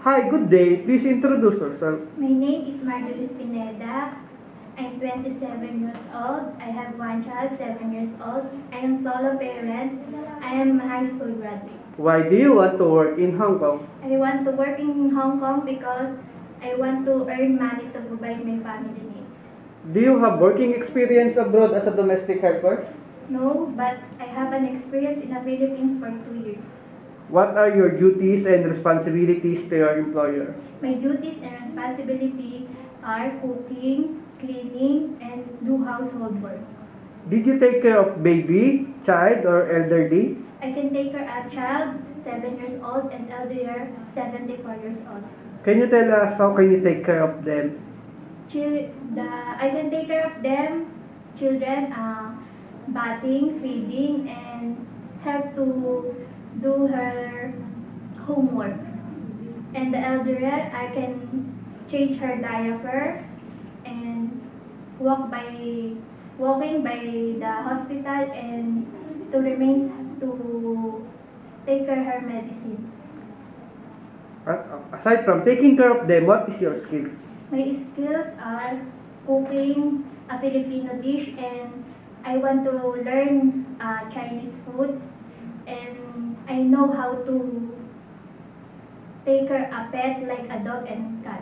Hi, good day. Please introduce yourself. My name is Marjorie Pineda. I'm 27 years old. I have one child, 7 years old. I am solo parent. I am a high school graduate. Why do you want to work in Hong Kong? I want to work in Hong Kong because I want to earn money to provide my family needs. Do you have working experience abroad as a domestic helper? No, but I have an experience in the Philippines for 2 years. What are your duties and responsibilities to your employer? My duties and responsibility are cooking, cleaning, and do household work. Did you take care of baby, child, or elderly? I can take care of a child, 7 years old, and elder, 74 years old. Can you tell us how can you take care of them? I can take care of them, children, bathing, feeding, and help to do her homework. And the elderly, I can change her diaper and walking by the hospital and to take care her medicine. Aside from taking care of them, what is your skills? My skills are cooking a Filipino dish, and I want to learn Chinese food, and I know how to take care a pet like a dog and cat.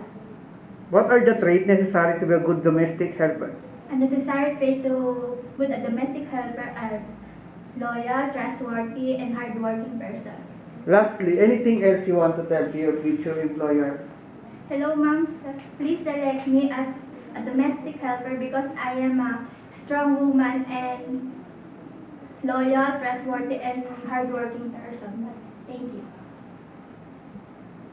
What are the traits necessary to be a good domestic helper? A necessary trait to good a domestic helper are loyal, trustworthy, and hardworking person. Lastly, anything else you want to tell to your future employer? Hello, moms. Please select me as a domestic helper because I am a strong woman and loyal, trustworthy, and hardworking person. Thank you.